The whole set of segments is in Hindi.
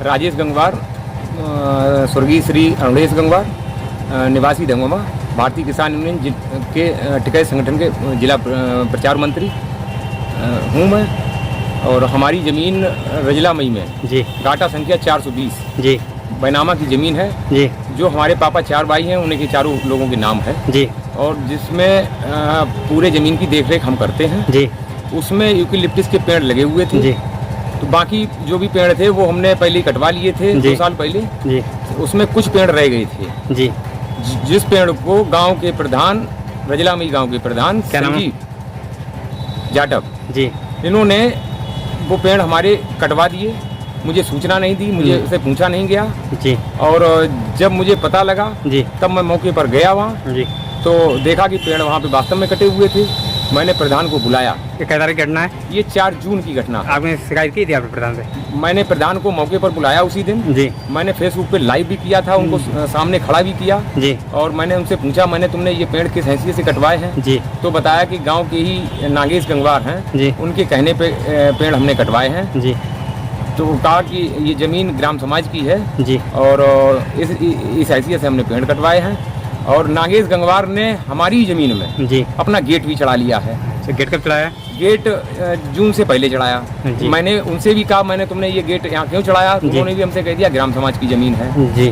राजेश गंगवार, स्वर्गीय श्री अरुणेश गंगवार, निवासी धंगोमा, भारतीय किसान यूनियन के टिकैत संगठन के जिला प्रचार मंत्री हूँ मैं। और हमारी ज़मीन रजलामई में जी गाटा संख्या 420 जी बैनामा की ज़मीन है जी जो हमारे पापा 4 भाई हैं, उन्हीं के चारों लोगों के नाम है जी और जिसमें पूरे ज़मीन की देखरेख हम करते हैं जी उसमें यूकेलिप्टस के पेड़ लगे हुए थे जी तो बाकी जो भी पेड़ थे वो हमने पहले ही कटवा लिए थे 2 साल पहले जी उसमें कुछ पेड़ रह गए थे जी जिस पेड़ को गांव के प्रधान रजलामई गांव के प्रधान क्या नाम है? संजीव जाटव जी इन्होंने वो पेड़ हमारे कटवा दिए। मुझे सूचना नहीं दी, मुझे उससे पूछा नहीं गया जी और जब मुझे पता लगा जी तब मैं मौके पर गया वहाँ जी तो देखा कि पेड़ वहाँ पे वास्तव में कटे हुए थे। मैंने प्रधान को बुलाया। ये कै तारीख की घटना है? ये 4 जून की घटना है। आपने शिकायत की थी आपने प्रधान से? मैंने प्रधान को मौके पर बुलाया उसी दिन। जी मैंने फेसबुक पे लाइव भी किया था, उनको सामने खड़ा भी किया जी और मैंने उनसे पूछा मैंने तुमने ये पेड़ किस हैसियत से कटवाए हैं? जी तो बताया कि गांव के ही नागेश गंगवार हैं, जी उनके कहने पे पेड़ हमने कटवाए हैं। जी तो कहा कि ये ज़मीन ग्राम समाज की है जी और इस हैसियत से हमने पेड़ कटवाए हैं। और नागेश गंगवार ने हमारी ज़मीन में जी अपना गेट भी चढ़ा लिया है। तो गेट कब चलाया? गेट जून से पहले चढ़ाया। जी। मैंने उनसे भी कहा मैंने तुमने ये गेट यहाँ क्यों चढ़ाया? जी। उन्होंने भी हमसे कह दिया ग्राम समाज की ज़मीन है। जी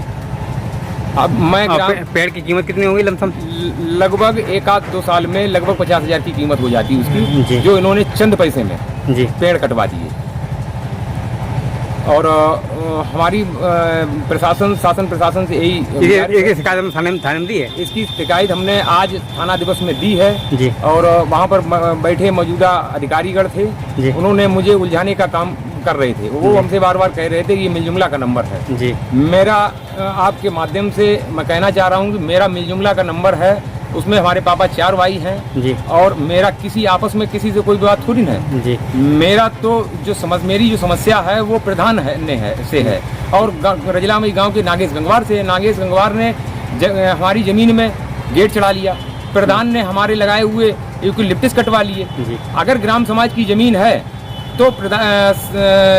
अब मैं और ग्राम पेड़ की कीमत कितनी होगी लमसम? लगभग 1-2 साल में लगभग 50,000 की कीमत हो जाती है जी। उसकी, जो इन्होंने चंद पैसे में जी पेड़ कटवा दिए। और हमारी शासन प्रशासन से यही ये शिकायत हम थाने में दी है? इसकी शिकायत हमने आज थाना दिवस में दी है। जी और वहाँ पर बैठे मौजूदा अधिकारीगण थे, जी उन्होंने मुझे उलझाने का काम कर रहे थे। वो जी। हमसे बार बार कह रहे थे कि ये मिलजुमला का नंबर है। जी मेरा आपके माध्यम से मैं कहना चाह रहा हूँ कि मेरा मिलजुमला का नंबर है, उसमें हमारे पापा 4 भाई हैं जी और मेरा किसी आपस में किसी से कोई बात थोड़ी ना है। जी मेरा तो मेरी जो समस्या है वो प्रधान से है और रजलामई गांव के नागेश गंगवार से है। नागेश गंगवार ने हमारी ज़मीन में गेट चढ़ा लिया, प्रधान ने हमारे लगाए हुए यूकेलिप्टस कटवा लिए। जी अगर ग्राम समाज की ज़मीन है तो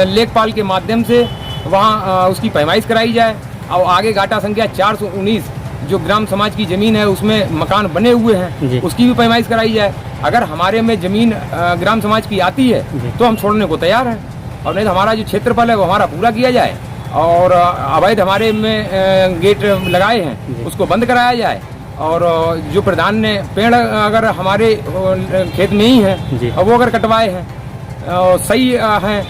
लेखपाल के माध्यम से वहाँ उसकी पैमाइश कराई जाए और आगे गाटा संख्या 419 जो ग्राम समाज की ज़मीन है उसमें मकान बने हुए जी। हैं, उसकी भी पैमाइश कराई जाए। अगर हमारे में ज़मीन ग्राम समाज की आती है जी। तो हम छोड़ने को तैयार हैं और नहीं तो हमारा जो क्षेत्रफल है वो हमारा पूरा किया जाए और अवैध हमारे में गेट लगाए हैं उसको बंद कराया जाए। और जो प्रधान ने पेड़ अगर हमारे खेत में ही हैं और वो अगर कटवाए हैं सही हैं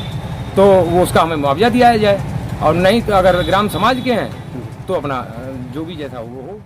तो वो उसका हमें मुआवजा दिया जाए और नहीं तो अगर ग्राम समाज के हैं तो अपना जो भी जैसा वो हो।